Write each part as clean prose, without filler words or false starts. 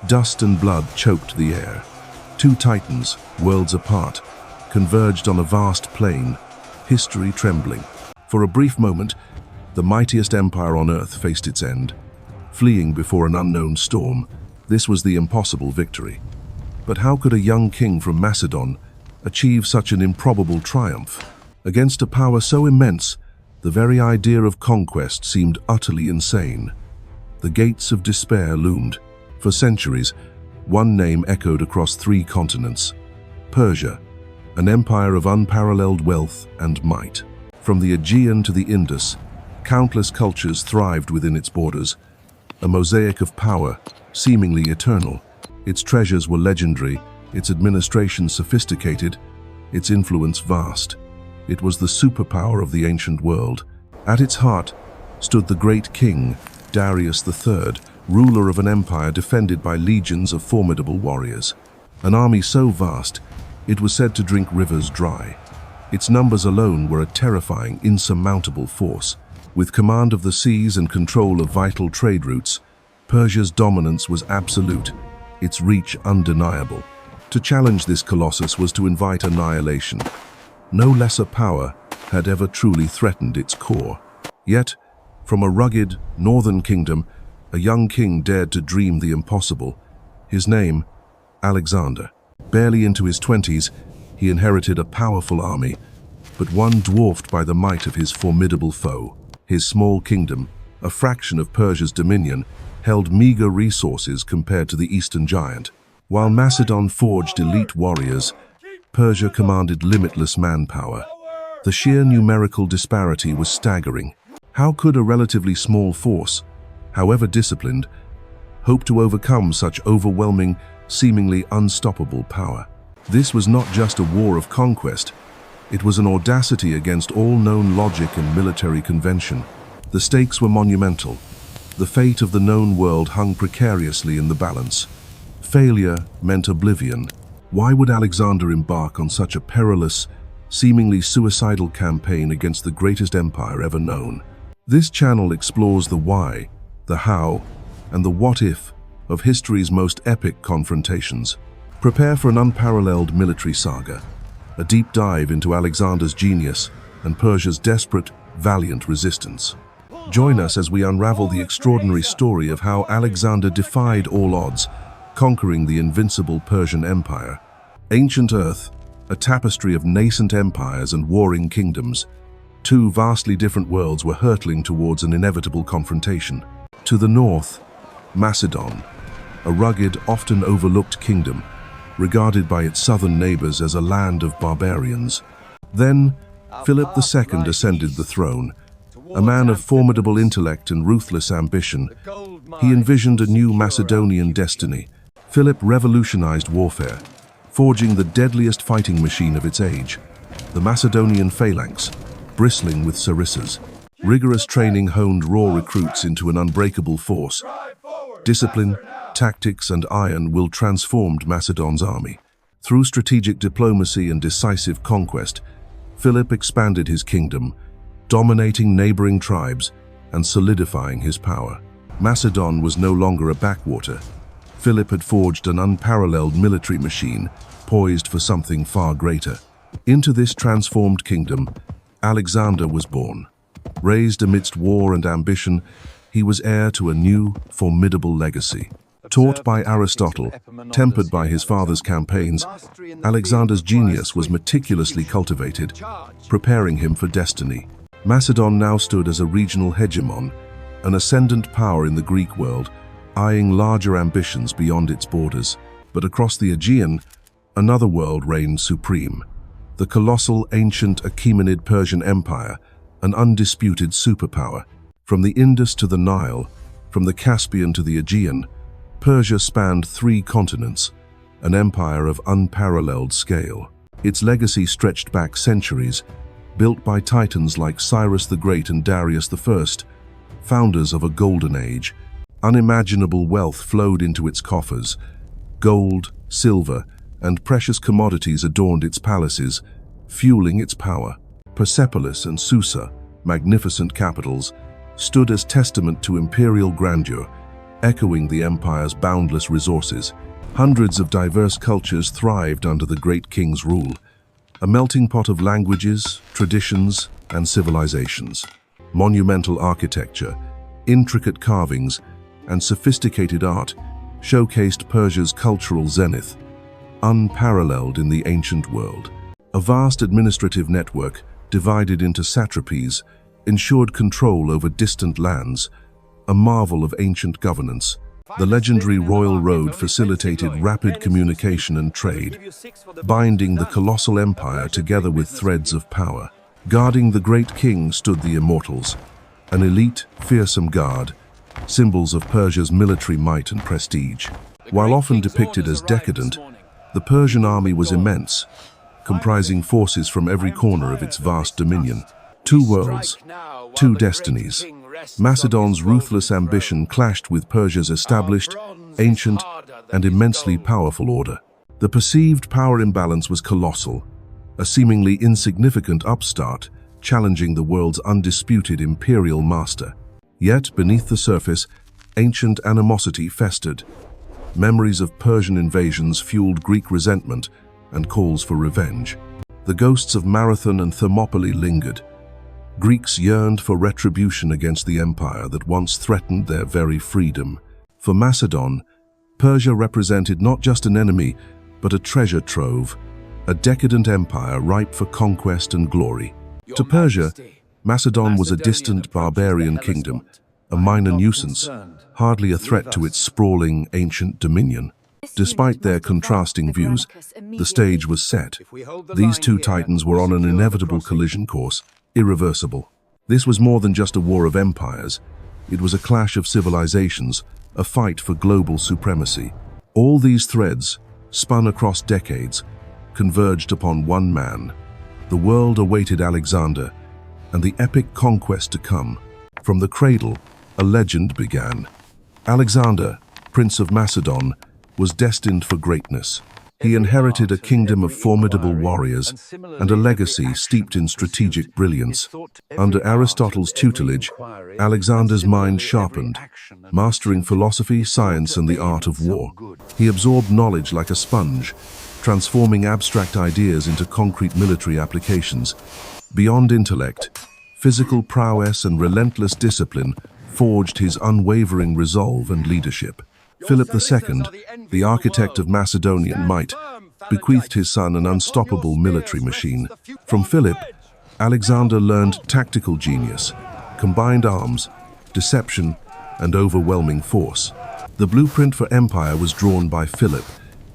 Dust and blood choked the air. Two titans, worlds apart, converged on a vast plain, history trembling. For a brief moment, the mightiest empire on earth faced its end. Fleeing before an unknown storm, this was the impossible victory. But how could a young king from Macedon achieve such an improbable triumph? Against a power so immense, the very idea of conquest seemed utterly insane. The gates of despair loomed. For centuries, one name echoed across 3 continents: Persia, an empire of unparalleled wealth and might. From the Aegean to the Indus, countless cultures thrived within its borders, a mosaic of power, seemingly eternal. Its treasures were legendary, its administration sophisticated, its influence vast. It was the superpower of the ancient world. At its heart stood the great king, Darius III, ruler of an empire defended by legions of formidable warriors. An army so vast, it was said to drink rivers dry. Its numbers alone were a terrifying, insurmountable force. With command of the seas and control of vital trade routes, Persia's dominance was absolute, its reach undeniable. To challenge this colossus was to invite annihilation. No lesser power had ever truly threatened its core. Yet, from a rugged, northern kingdom, a young king dared to dream the impossible. His name, Alexander. Barely into his 20s, he inherited a powerful army, but one dwarfed by the might of his formidable foe. His small kingdom, a fraction of Persia's dominion, held meager resources compared to the eastern giant. While Macedon forged elite warriors, Persia commanded limitless manpower. The sheer numerical disparity was staggering. How could a relatively small force, however disciplined, hope to overcome such overwhelming, seemingly unstoppable power? This was not just a war of conquest. It was an audacity against all known logic and military convention. The stakes were monumental. The fate of the known world hung precariously in the balance. Failure meant oblivion. Why would Alexander embark on such a perilous, seemingly suicidal campaign against the greatest empire ever known? This channel explores the why, the how, and the what-if of history's most epic confrontations. Prepare for an unparalleled military saga, a deep dive into Alexander's genius and Persia's desperate, valiant resistance. Join us as we unravel the extraordinary story of how Alexander defied all odds, conquering the invincible Persian Empire. Ancient Earth, a tapestry of nascent empires and warring kingdoms. 2 vastly different worlds were hurtling towards an inevitable confrontation. To the north, Macedon, a rugged, often overlooked kingdom, regarded by its southern neighbors as a land of barbarians. Then, Philip II ascended the throne. A man of formidable intellect and ruthless ambition, he envisioned a new Macedonian destiny. Philip revolutionized warfare, forging the deadliest fighting machine of its age, the Macedonian phalanx, bristling with sarissas. Rigorous training honed raw recruits into an unbreakable force. Discipline, tactics, and iron will transformed Macedon's army. Through strategic diplomacy and decisive conquest, Philip expanded his kingdom, dominating neighboring tribes and solidifying his power. Macedon was no longer a backwater. Philip had forged an unparalleled military machine, poised for something far greater. Into this transformed kingdom, Alexander was born. Raised amidst war and ambition, he was heir to a new, formidable legacy. Taught by Aristotle, tempered by his father's campaigns, Alexander's genius was meticulously cultivated, preparing him for destiny. Macedon now stood as a regional hegemon, an ascendant power in the Greek world, eyeing larger ambitions beyond its borders. But across the Aegean, another world reigned supreme. The colossal, ancient Achaemenid Persian Empire, an undisputed superpower. From the Indus to the Nile, from the Caspian to the Aegean, Persia spanned 3 continents, an empire of unparalleled scale. Its legacy stretched back centuries, built by titans like Cyrus the Great and Darius I, founders of a golden age. Unimaginable wealth flowed into its coffers. Gold, silver, and precious commodities adorned its palaces, fueling its power. Persepolis and Susa, magnificent capitals, stood as testament to imperial grandeur, echoing the empire's boundless resources. Hundreds of diverse cultures thrived under the great king's rule, a melting pot of languages, traditions, and civilizations. Monumental architecture, intricate carvings, and sophisticated art showcased Persia's cultural zenith, unparalleled in the ancient world. A vast administrative network, divided into satrapies, ensured control over distant lands, a marvel of ancient governance. The legendary Royal Road facilitated rapid communication and trade, binding the colossal empire together with threads of power. Guarding the great king stood the immortals, an elite, fearsome guard, symbols of Persia's military might and prestige. While often depicted as decadent, the Persian army was immense, comprising forces from every corner of its vast dominion. Two worlds, two destinies. Macedon's ruthless ambition clashed with Persia's established, ancient, and immensely powerful order. The perceived power imbalance was colossal, a seemingly insignificant upstart challenging the world's undisputed imperial master. Yet, beneath the surface, ancient animosity festered. Memories of Persian invasions fueled Greek resentment and calls for revenge. The ghosts of Marathon and Thermopylae lingered. Greeks yearned for retribution against the empire that once threatened their very freedom. For Macedon, Persia represented not just an enemy, but a treasure trove, a decadent empire ripe for conquest and glory. To Persia, Macedon was a distant barbarian kingdom, a minor nuisance, hardly a threat to its sprawling ancient dominion. Despite their contrasting views, the stage was set. These two titans were on an inevitable collision course, irreversible. This was more than just a war of empires. It was a clash of civilizations, a fight for global supremacy. All these threads, spun across decades, converged upon one man. The world awaited Alexander, and the epic conquest to come. From the cradle, a legend began. Alexander, Prince of Macedon, was destined for greatness. He inherited a kingdom of formidable warriors and a legacy steeped in strategic brilliance. Under Aristotle's tutelage, Alexander's mind sharpened, mastering philosophy, science, and the art of war. He absorbed knowledge like a sponge, transforming abstract ideas into concrete military applications. Beyond intellect, physical prowess and relentless discipline forged his unwavering resolve and leadership. Philip II, the architect of Macedonian might, bequeathed his son an unstoppable military machine. From Philip, Alexander learned tactical genius, combined arms, deception, and overwhelming force. The blueprint for empire was drawn by Philip,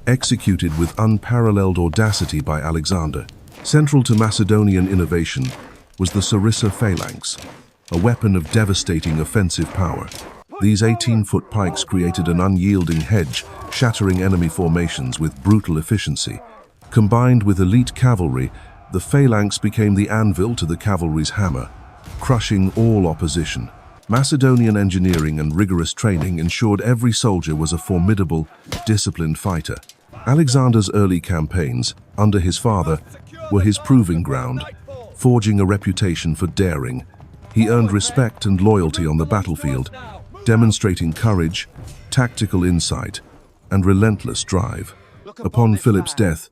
executed with unparalleled audacity by Alexander. Central to Macedonian innovation was the sarissa phalanx, a weapon of devastating offensive power. These 18-foot pikes created an unyielding hedge, shattering enemy formations with brutal efficiency. Combined with elite cavalry, the phalanx became the anvil to the cavalry's hammer, crushing all opposition. Macedonian engineering and rigorous training ensured every soldier was a formidable, disciplined fighter. Alexander's early campaigns, under his father, were his proving ground, forging a reputation for daring. He earned respect and loyalty on the battlefield, demonstrating courage, tactical insight, and relentless drive. Upon Philip's death,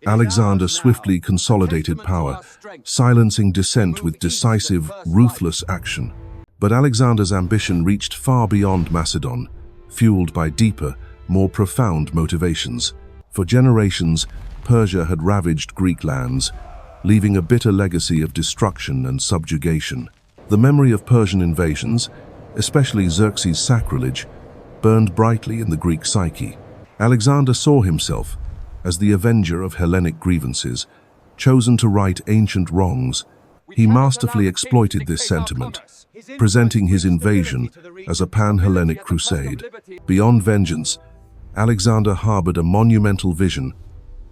Alexander swiftly consolidated power, silencing dissent with decisive, ruthless action. But Alexander's ambition reached far beyond Macedon, fueled by deeper, more profound motivations. For generations, Persia had ravaged Greek lands, leaving a bitter legacy of destruction and subjugation. The memory of Persian invasions, especially Xerxes' sacrilege, burned brightly in the Greek psyche. Alexander saw himself as the avenger of Hellenic grievances, chosen to right ancient wrongs. He masterfully exploited this sentiment, presenting his invasion as a pan-Hellenic crusade. Beyond vengeance, Alexander harbored a monumental vision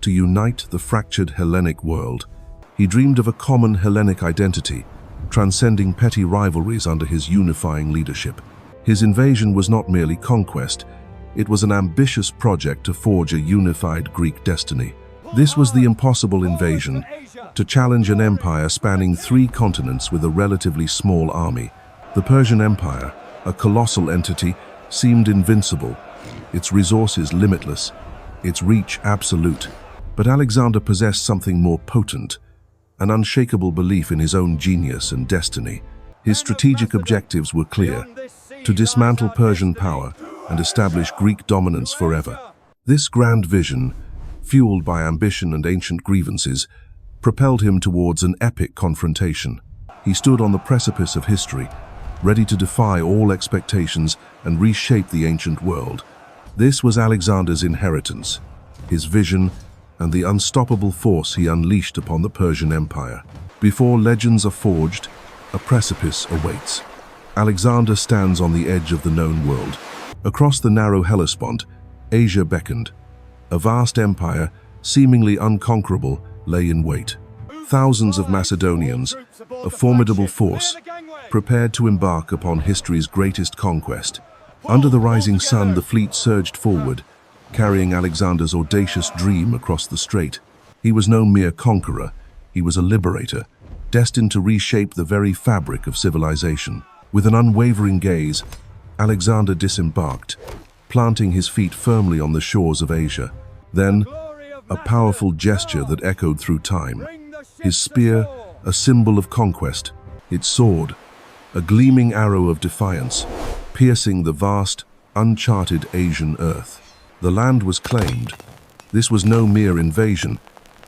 to unite the fractured Hellenic world. He dreamed of a common Hellenic identity, transcending petty rivalries under his unifying leadership. His invasion was not merely conquest, it was an ambitious project to forge a unified Greek destiny. This was the impossible invasion, to challenge an empire spanning 3 continents with a relatively small army. The Persian Empire, a colossal entity, seemed invincible, its resources limitless, its reach absolute. But Alexander possessed something more potent, an unshakable belief in his own genius and destiny. His strategic objectives were clear: to dismantle Persian power and establish Greek dominance forever. This grand vision, fueled by ambition and ancient grievances, propelled him towards an epic confrontation. He stood on the precipice of history, ready to defy all expectations and reshape the ancient world. This was Alexander's inheritance, his vision, and the unstoppable force he unleashed upon the Persian Empire. Before legends are forged, a precipice awaits. Alexander stands on the edge of the known world. Across the narrow Hellespont, Asia beckoned. A vast empire, seemingly unconquerable, lay in wait. Thousands of Macedonians, a formidable force, prepared to embark upon history's greatest conquest. Under the rising sun, the fleet surged forward, carrying Alexander's audacious dream across the strait. He was no mere conqueror, he was a liberator, destined to reshape the very fabric of civilization. With an unwavering gaze, Alexander disembarked, planting his feet firmly on the shores of Asia. Then, a powerful gesture that echoed through time. His spear, a symbol of conquest, its sword, a gleaming arrow of defiance, piercing the vast, uncharted Asian earth. The land was claimed. This was no mere invasion.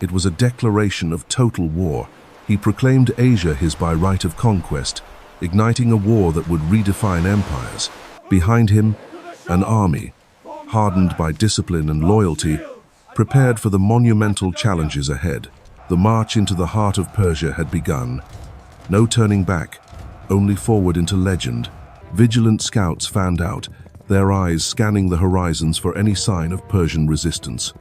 It was a declaration of total war. He proclaimed Asia his by right of conquest, igniting a war that would redefine empires. Behind him, an army, hardened by discipline and loyalty, prepared for the monumental challenges ahead. The march into the heart of Persia had begun. No turning back, only forward into legend. Vigilant scouts fanned out, their eyes scanning the horizons for any sign of Persian resistance.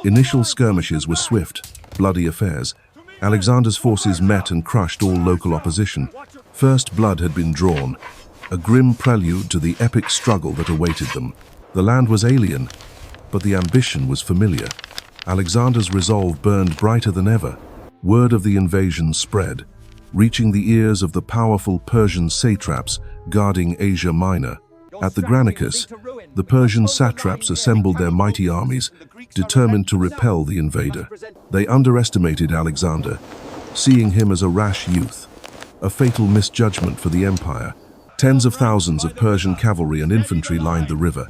Initial skirmishes were swift, bloody affairs. Alexander's forces met and crushed all local opposition. First blood had been drawn, a grim prelude to the epic struggle that awaited them. The land was alien, but the ambition was familiar. Alexander's resolve burned brighter than ever. Word of the invasion spread, reaching the ears of the powerful Persian satraps guarding Asia Minor. At the Granicus, the Persian satraps assembled their mighty armies, determined to repel the invader. They underestimated Alexander, seeing him as a rash youth, a fatal misjudgment for the empire. Tens of thousands of Persian cavalry and infantry lined the river,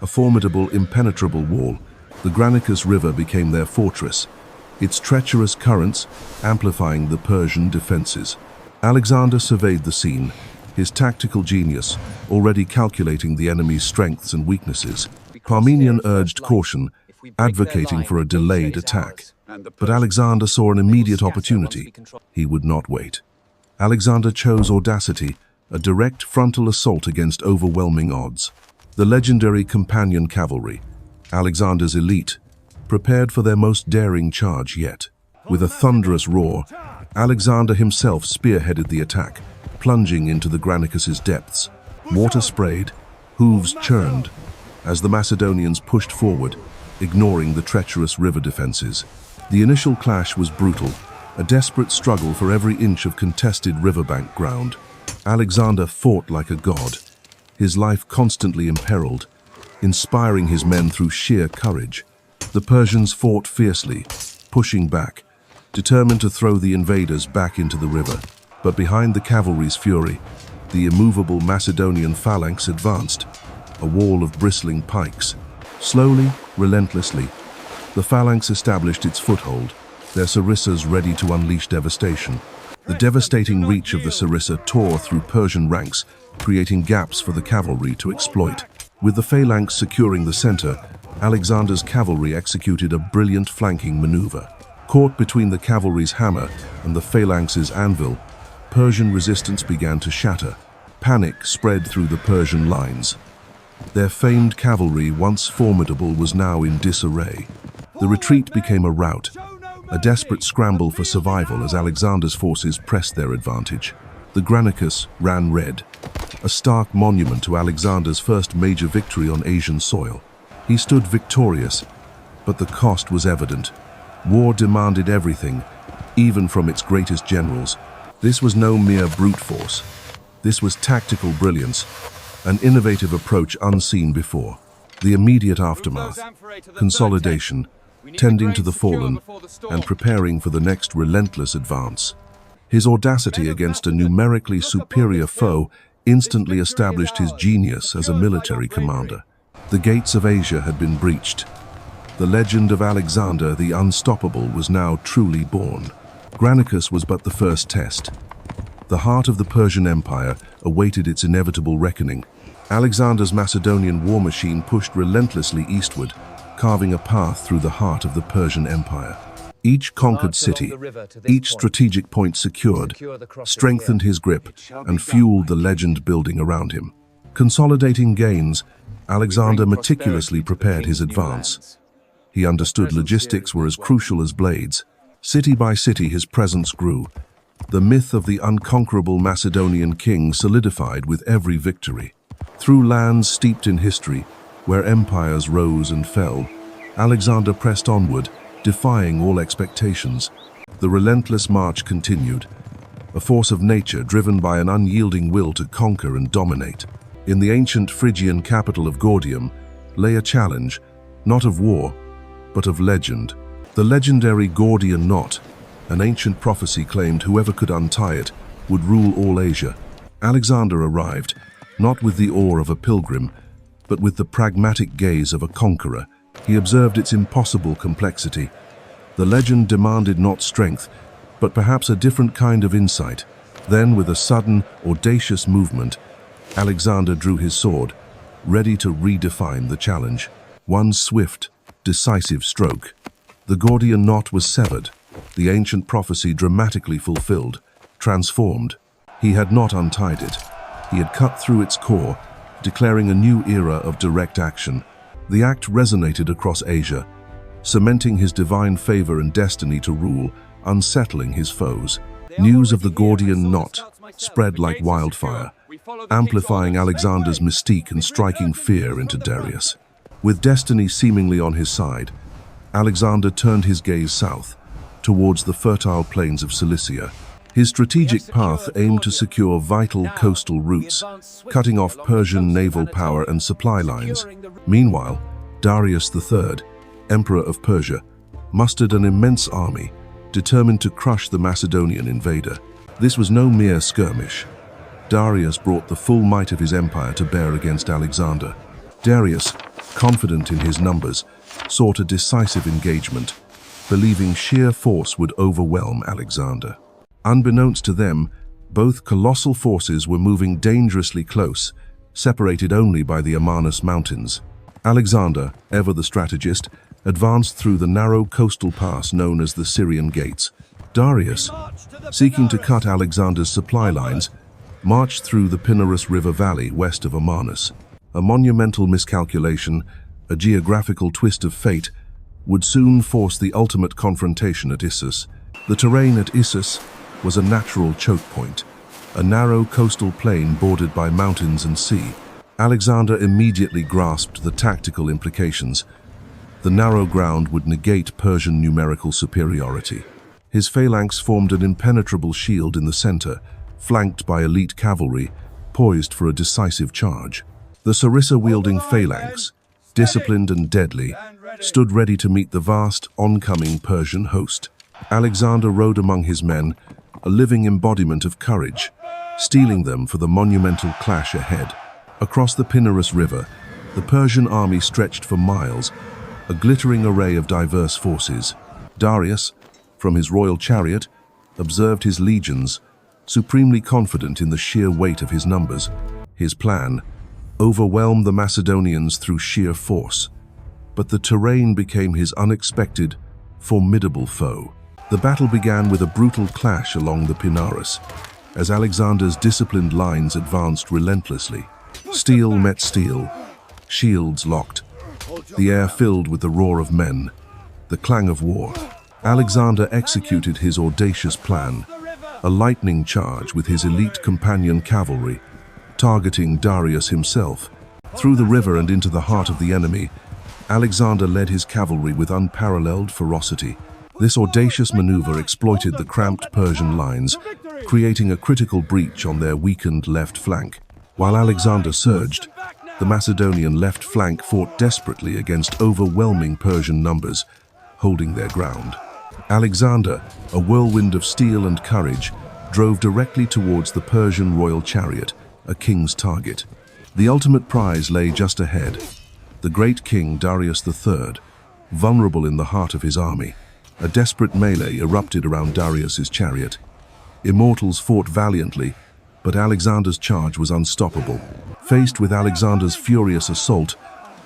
a formidable, impenetrable wall. The Granicus River became their fortress, its treacherous currents amplifying the Persian defenses. Alexander surveyed the scene, his tactical genius already calculating the enemy's strengths and weaknesses. Parmenion urged caution, advocating for a delayed attack. But Alexander saw an immediate opportunity. He would not wait. Alexander chose audacity, a direct frontal assault against overwhelming odds. The legendary companion cavalry, Alexander's elite, prepared for their most daring charge yet. With a thunderous roar, Alexander himself spearheaded the attack, plunging into the Granicus's depths. Water sprayed, hooves churned, as the Macedonians pushed forward, ignoring the treacherous river defenses. The initial clash was brutal, a desperate struggle for every inch of contested riverbank ground. Alexander fought like a god, his life constantly imperiled, inspiring his men through sheer courage. The Persians fought fiercely, pushing back, determined to throw the invaders back into the river. But behind the cavalry's fury, the immovable Macedonian phalanx advanced, a wall of bristling pikes. Slowly, relentlessly, the phalanx established its foothold, their sarissas ready to unleash devastation. The devastating reach of the sarissa tore through Persian ranks, creating gaps for the cavalry to exploit. With the phalanx securing the center, Alexander's cavalry executed a brilliant flanking maneuver. Caught between the cavalry's hammer and the phalanx's anvil, Persian resistance began to shatter. Panic spread through the Persian lines. Their famed cavalry, once formidable, was now in disarray. The retreat became a rout, a desperate scramble for survival as Alexander's forces pressed their advantage. The Granicus ran red, a stark monument to Alexander's first major victory on Asian soil. He stood victorious, but the cost was evident. War demanded everything, even from its greatest generals. This was no mere brute force. This was tactical brilliance, an innovative approach unseen before. The immediate aftermath, consolidation, tending to the fallen, and preparing for the next relentless advance. His audacity against a numerically superior foe instantly established his genius as a military commander. The gates of Asia had been breached. The legend of Alexander the Unstoppable was now truly born. Granicus was but the first test. The heart of the Persian Empire awaited its inevitable reckoning. Alexander's Macedonian war machine pushed relentlessly eastward, carving a path through the heart of the Persian Empire. Each conquered city, each strategic point secured, strengthened his grip and fueled the legend building around him. Consolidating gains, Alexander meticulously prepared his advance. He understood logistics were as crucial as blades. City by city his presence grew. The myth of the unconquerable Macedonian king solidified with every victory. Through lands steeped in history, where empires rose and fell, Alexander pressed onward, defying all expectations. The relentless march continued, a force of nature driven by an unyielding will to conquer and dominate. In the ancient Phrygian capital of Gordium lay a challenge, not of war, but of legend. The legendary Gordian Knot, an ancient prophecy claimed whoever could untie it would rule all Asia. Alexander arrived, not with the awe of a pilgrim, but with the pragmatic gaze of a conqueror. He observed its impossible complexity. The legend demanded not strength, but perhaps a different kind of insight. Then, with a sudden, audacious movement, Alexander drew his sword, ready to redefine the challenge. One swift, decisive stroke. The Gordian Knot was severed, the ancient prophecy dramatically fulfilled, transformed. He had not untied it. He had cut through its core, declaring a new era of direct action. The act resonated across Asia, cementing his divine favor and destiny to rule, unsettling his foes. News of the Gordian Knot spread like wildfire, amplifying Alexander's mystique and striking fear into Darius. With destiny seemingly on his side, Alexander turned his gaze south, towards the fertile plains of Cilicia. His strategic path aimed to secure vital coastal routes, cutting off Persian naval power and supply lines. Meanwhile, Darius III, Emperor of Persia, mustered an immense army, determined to crush the Macedonian invader. This was no mere skirmish. Darius brought the full might of his empire to bear against Alexander. Darius, confident in his numbers, sought a decisive engagement, believing sheer force would overwhelm Alexander. Unbeknownst to them, both colossal forces were moving dangerously close, separated only by the Amanus Mountains. Alexander, ever the strategist, advanced through the narrow coastal pass known as the Syrian Gates. Darius, seeking to cut Alexander's supply lines, marched through the Pinarus River Valley west of Amanus. A monumental miscalculation, a geographical twist of fate, would soon force the ultimate confrontation at Issus. The terrain at Issus was a natural choke point, a narrow coastal plain bordered by mountains and sea. Alexander immediately grasped the tactical implications. The narrow ground would negate Persian numerical superiority. His phalanx formed an impenetrable shield in the center, flanked by elite cavalry, poised for a decisive charge. The sarissa-wielding phalanx, disciplined and deadly, stood ready to meet the vast, oncoming Persian host. Alexander rode among his men, a living embodiment of courage, steeling them for the monumental clash ahead. Across the Pinarus River, the Persian army stretched for miles, a glittering array of diverse forces. Darius, from his royal chariot, observed his legions, supremely confident in the sheer weight of his numbers. His plan: overwhelm the Macedonians through sheer force. But the terrain became his unexpected, formidable foe. The battle began with a brutal clash along the Pinarus, as Alexander's disciplined lines advanced relentlessly. Steel met steel, shields locked, the air filled with the roar of men, the clang of war. Alexander executed his audacious plan, a lightning charge with his elite companion cavalry, targeting Darius himself. Through the river and into the heart of the enemy, Alexander led his cavalry with unparalleled ferocity. This audacious maneuver exploited the cramped Persian lines, creating a critical breach on their weakened left flank. While Alexander surged, the Macedonian left flank fought desperately against overwhelming Persian numbers, holding their ground. Alexander, a whirlwind of steel and courage, drove directly towards the Persian royal chariot, a king's target. The ultimate prize lay just ahead. The great king Darius III, vulnerable in the heart of his army. A desperate melee erupted around Darius's chariot. Immortals fought valiantly, but Alexander's charge was unstoppable. Faced with Alexander's furious assault,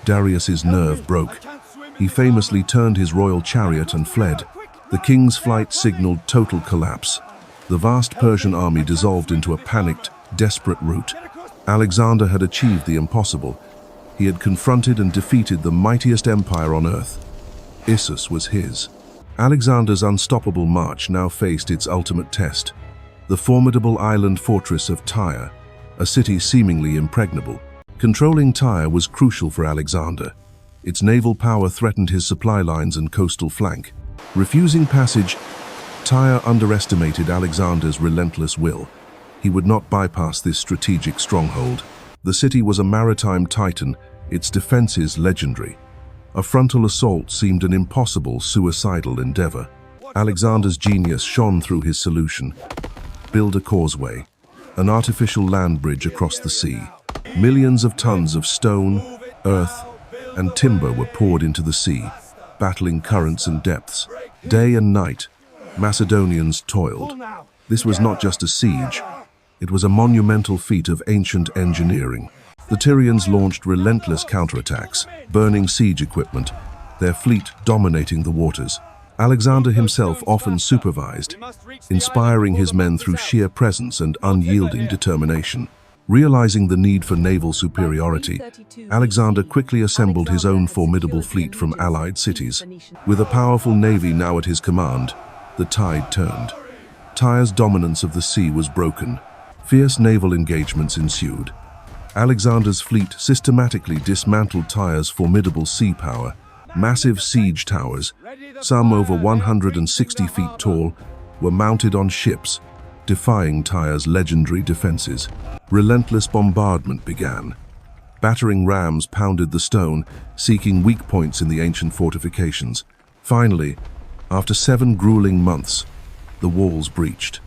Darius's nerve broke. He famously turned his royal chariot and fled. The king's flight signaled total collapse. The vast Persian army dissolved into a panicked, desperate rout. Alexander had achieved the impossible. He had confronted and defeated the mightiest empire on earth. Issus was his. Alexander's unstoppable march now faced its ultimate test. The formidable island fortress of Tyre, a city seemingly impregnable. Controlling Tyre was crucial for Alexander. Its naval power threatened his supply lines and coastal flank. Refusing passage, Tyre underestimated Alexander's relentless will. He would not bypass this strategic stronghold. The city was a maritime titan, its defenses legendary. A frontal assault seemed an impossible, suicidal endeavor. Alexander's genius shone through his solution. Build a causeway, an artificial land bridge across the sea. Millions of tons of stone, earth, and timber were poured into the sea, battling currents and depths. Day and night, Macedonians toiled. This was not just a siege, it was a monumental feat of ancient engineering. The Tyrians launched relentless counterattacks, burning siege equipment, their fleet dominating the waters. Alexander himself often supervised, inspiring his men through sheer presence and unyielding determination. Realizing the need for naval superiority, Alexander quickly assembled his own formidable fleet from allied cities. With a powerful navy now at his command, the tide turned. Tyre's dominance of the sea was broken. Fierce naval engagements ensued. Alexander's fleet systematically dismantled Tyre's formidable sea power. Massive siege towers, some over 160 feet tall, were mounted on ships, defying Tyre's legendary defenses. Relentless bombardment began. Battering rams pounded the stone, seeking weak points in the ancient fortifications. Finally, after 7 grueling months, the walls breached.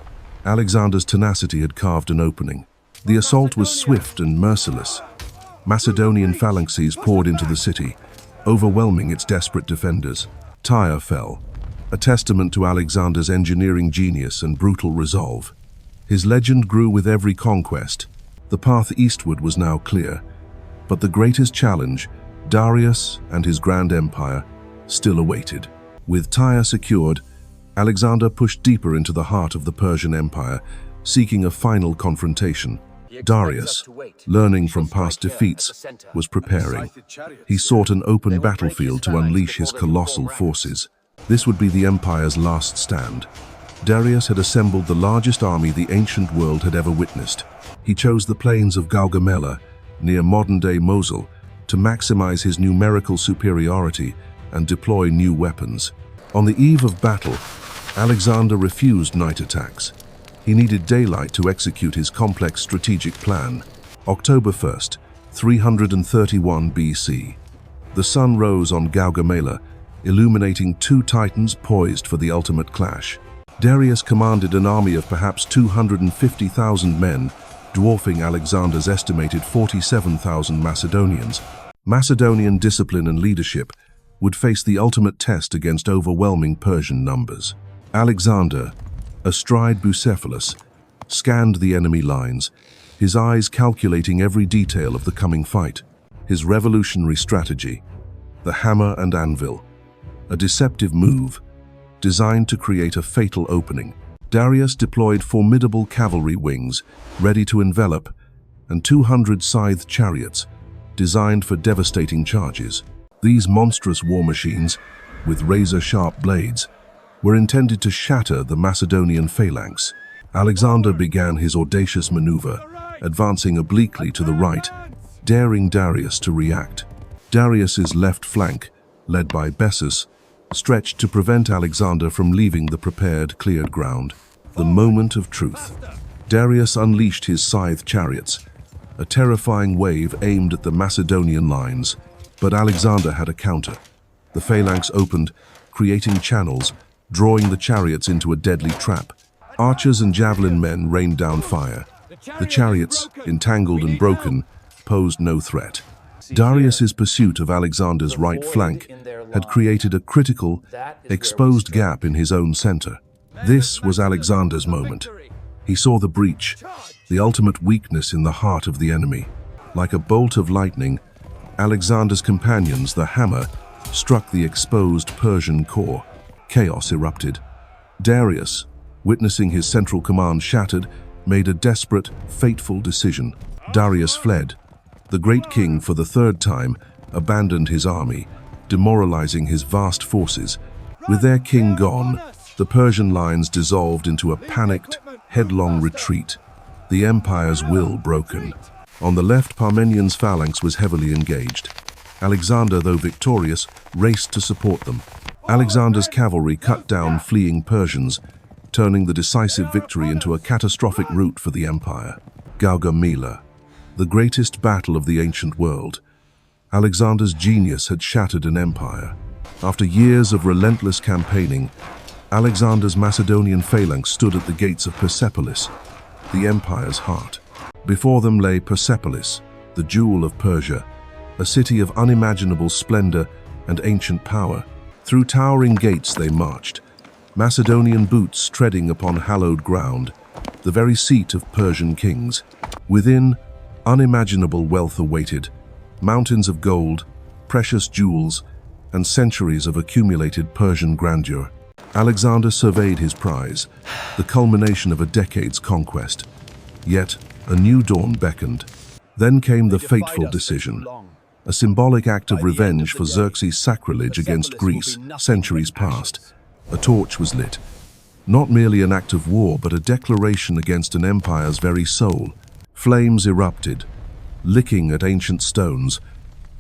Alexander's tenacity had carved an opening. The assault was swift and merciless. Macedonian phalanxes poured into the city, overwhelming its desperate defenders. Tyre fell, a testament to Alexander's engineering genius and brutal resolve. His legend grew with every conquest. The path eastward was now clear, but the greatest challenge, Darius and his grand empire, still awaited. With Tyre secured, Alexander pushed deeper into the heart of the Persian Empire, seeking a final confrontation. Darius, learning from past defeats, was preparing. He sought an open battlefield to unleash his colossal forces. This would be the empire's last stand. Darius had assembled the largest army the ancient world had ever witnessed. He chose the plains of Gaugamela, near modern-day Mosul, to maximize his numerical superiority and deploy new weapons. On the eve of battle, Alexander refused night attacks. He needed daylight to execute his complex strategic plan. October 1st, 331 BC. The sun rose on Gaugamela, illuminating 2 titans poised for the ultimate clash. Darius commanded an army of perhaps 250,000 men, dwarfing Alexander's estimated 47,000 Macedonians. Macedonian discipline and leadership would face the ultimate test against overwhelming Persian numbers. Alexander, astride Persepolis, scanned the enemy lines, his eyes calculating every detail of the coming fight. His revolutionary strategy, the hammer and anvil, a deceptive move designed to create a fatal opening. Darius deployed formidable cavalry wings, ready to envelop, and 200 scythed chariots, designed for devastating charges. These monstrous war machines, with razor-sharp blades, were intended to shatter the Macedonian phalanx. Alexander began his audacious maneuver, advancing obliquely to the right, daring Darius to react. Darius's left flank, led by Bessus, stretched to prevent Alexander from leaving the prepared, cleared ground. The moment of truth. Darius unleashed his scythed chariots, A terrifying wave aimed at the Macedonian lines, but Alexander had a counter. The phalanx opened, creating channels, drawing the chariots into a deadly trap. Archers and javelin men rained down fire. The chariots, entangled and broken, posed no threat. Darius's pursuit of Alexander's right flank had created a critical, exposed gap in his own center. This was Alexander's moment. He saw the breach, the ultimate weakness in the heart of the enemy. Like a bolt of lightning, Alexander's companions, the hammer, struck the exposed Persian core. Chaos erupted. Darius, witnessing his central command shattered, made a desperate, fateful decision. Darius fled. The great king, for the third time, abandoned his army, demoralizing his vast forces. With their king gone, the Persian lines dissolved into a panicked, headlong retreat, the empire's will broken. On the left, Parmenian's phalanx was heavily engaged. Alexander, though victorious, raced to support them. Alexander's cavalry cut down fleeing Persians, turning the decisive victory into a catastrophic rout for the empire. Gaugamela, the greatest battle of the ancient world. Alexander's genius had shattered an empire. After years of relentless campaigning, Alexander's Macedonian phalanx stood at the gates of Persepolis, the empire's heart. Before them lay Persepolis, the jewel of Persia, a city of unimaginable splendor and ancient power. Through towering gates they marched, Macedonian boots treading upon hallowed ground, the very seat of Persian kings. Within, unimaginable wealth awaited, mountains of gold, precious jewels, and centuries of accumulated Persian grandeur. Alexander surveyed his prize, the culmination of a decade's conquest. Yet, a new dawn beckoned. Then came the fateful decision, a symbolic act of revenge for Xerxes' sacrilege against Greece centuries past. A torch was lit, not merely an act of war, but a declaration against an empire's very soul. Flames erupted, licking at ancient stones,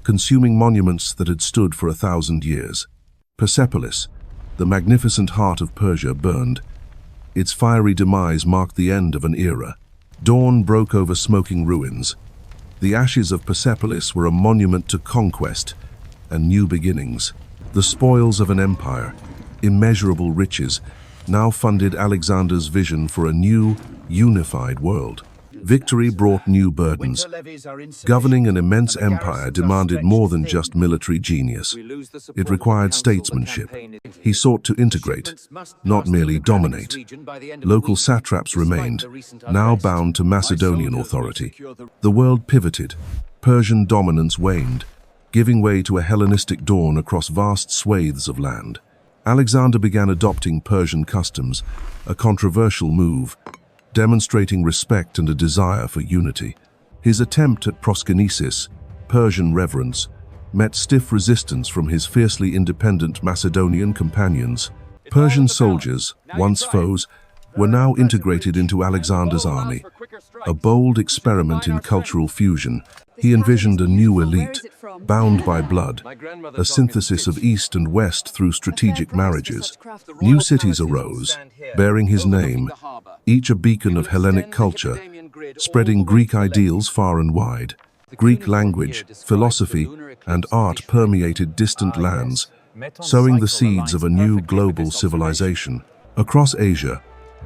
consuming monuments that had stood for 1,000 years. Persepolis, the magnificent heart of Persia, burned. Its fiery demise marked the end of an era. Dawn broke over smoking ruins. The ashes of Persepolis were a monument to conquest and new beginnings. The spoils of an empire, immeasurable riches, now funded Alexander's vision for a new, unified world. Victory brought new burdens. Governing an immense empire demanded more than just military genius. It required statesmanship. He sought to integrate, not merely dominate. Local satraps remained, now bound to Macedonian authority. The world pivoted. Persian dominance waned, giving way to a Hellenistic dawn across vast swathes of land. Alexander began adopting Persian customs, a controversial move, demonstrating respect and a desire for unity. His attempt at proskynesis, Persian reverence, met stiff resistance from his fiercely independent Macedonian companions. Persian soldiers, once foes, were now integrated into Alexander's army. A bold experiment in cultural fusion, he envisioned a new elite, bound by blood, a synthesis of East and West through strategic marriages. New cities arose, bearing his name, each a beacon of Hellenic culture, spreading Greek ideals far and wide. Greek language, philosophy, and art permeated distant lands, sowing the seeds of a new global civilization. Across Asia,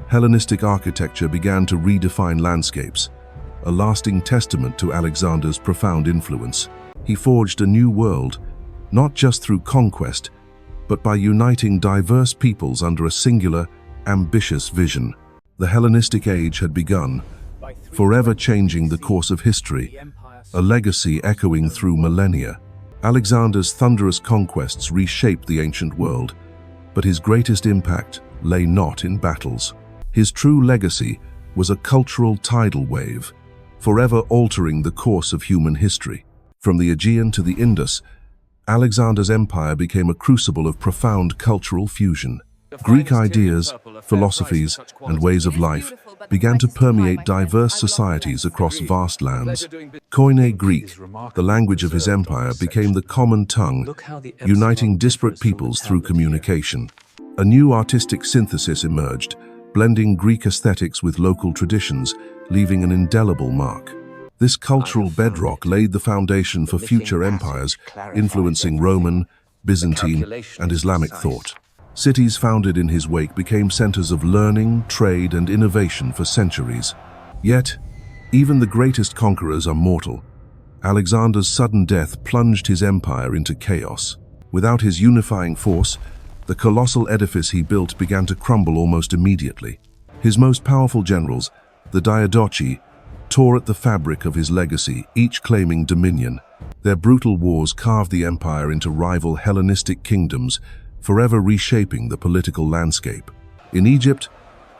Hellenistic architecture began to redefine landscapes, a lasting testament to Alexander's profound influence. He forged a new world, not just through conquest, but by uniting diverse peoples under a singular, ambitious vision. The Hellenistic age had begun, forever changing the course of history, a legacy echoing through millennia. Alexander's thunderous conquests reshaped the ancient world, but his greatest impact lay not in battles. His true legacy was a cultural tidal wave, forever altering the course of human history. From the Aegean to the Indus, Alexander's empire became a crucible of profound cultural fusion. Greek ideas, philosophies, and ways of life began to permeate diverse societies across vast lands. Koine Greek, the language of his empire, became the common tongue, uniting disparate peoples through communication. A new artistic synthesis emerged, blending Greek aesthetics with local traditions, leaving an indelible mark. This cultural bedrock laid the foundation for future empires, influencing Roman, Byzantine, and Islamic thought. Cities founded in his wake became centers of learning, trade, and innovation for centuries. Yet, even the greatest conquerors are mortal. Alexander's sudden death plunged his empire into chaos. Without his unifying force, the colossal edifice he built began to crumble almost immediately. His most powerful generals, the Diadochi, tore at the fabric of his legacy, each claiming dominion. Their brutal wars carved the empire into rival Hellenistic kingdoms, forever reshaping the political landscape. In Egypt,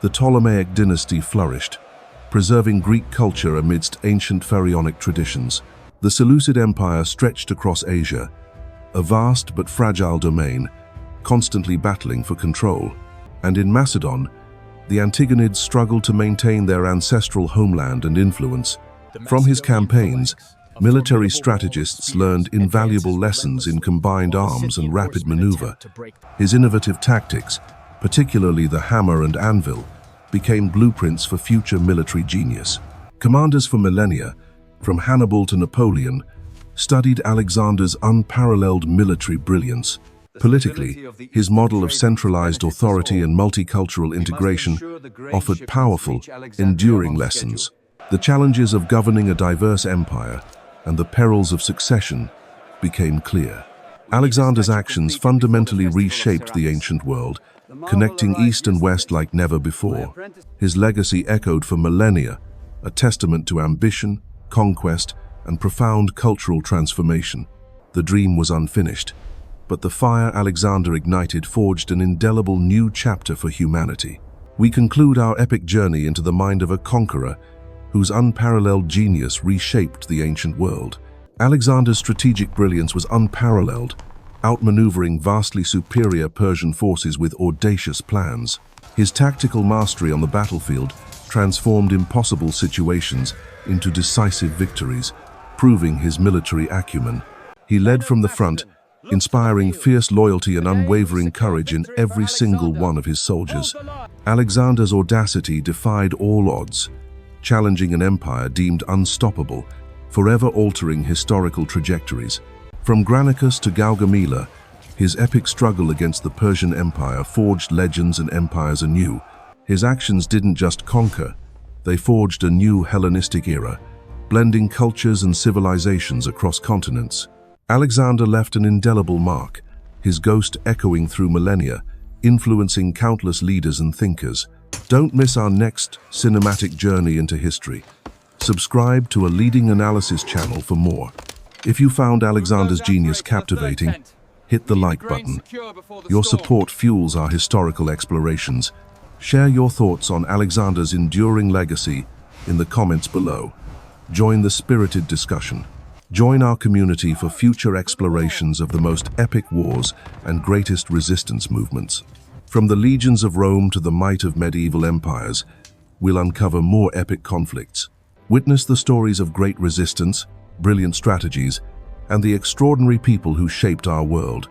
the Ptolemaic dynasty flourished, preserving Greek culture amidst ancient pharaonic traditions. The Seleucid Empire stretched across Asia, a vast but fragile domain, constantly battling for control. And in Macedon, the Antigonids struggled to maintain their ancestral homeland and influence. From his campaigns, military strategists learned invaluable lessons in combined arms and rapid maneuver. His innovative tactics, particularly the hammer and anvil, became blueprints for future military genius. Commanders for millennia, from Hannibal to Napoleon, studied Alexander's unparalleled military brilliance. Politically, his model of centralized authority and multicultural integration offered powerful, enduring lessons. The challenges of governing a diverse empire and the perils of succession became clear. Alexander's actions fundamentally reshaped the ancient world, connecting East and West like never before. His legacy echoed for millennia, a testament to ambition, conquest, and profound cultural transformation. The dream was unfinished, but the fire Alexander ignited forged an indelible new chapter for humanity. We conclude our epic journey into the mind of a conqueror whose unparalleled genius reshaped the ancient world. Alexander's strategic brilliance was unparalleled, outmaneuvering vastly superior Persian forces with audacious plans. His tactical mastery on the battlefield transformed impossible situations into decisive victories, proving his military acumen. He led from the front, inspiring fierce loyalty and unwavering courage in every single one of his soldiers. Alexander's audacity defied all odds, challenging an empire deemed unstoppable, forever altering historical trajectories. From Granicus to Gaugamela, his epic struggle against the Persian Empire forged legends and empires anew. His actions didn't just conquer, they forged a new Hellenistic era, blending cultures and civilizations across continents. Alexander left an indelible mark, his ghost echoing through millennia, influencing countless leaders and thinkers. Don't miss our next cinematic journey into history. Subscribe to a leading analysis channel for more. If you found Alexander's genius captivating, hit the like button. Your support fuels our historical explorations. Share your thoughts on Alexander's enduring legacy in the comments below. Join the spirited discussion. Join our community for future explorations of the most epic wars and greatest resistance movements. From the legions of Rome to the might of medieval empires, we'll uncover more epic conflicts. Witness the stories of great resistance, brilliant strategies, and the extraordinary people who shaped our world.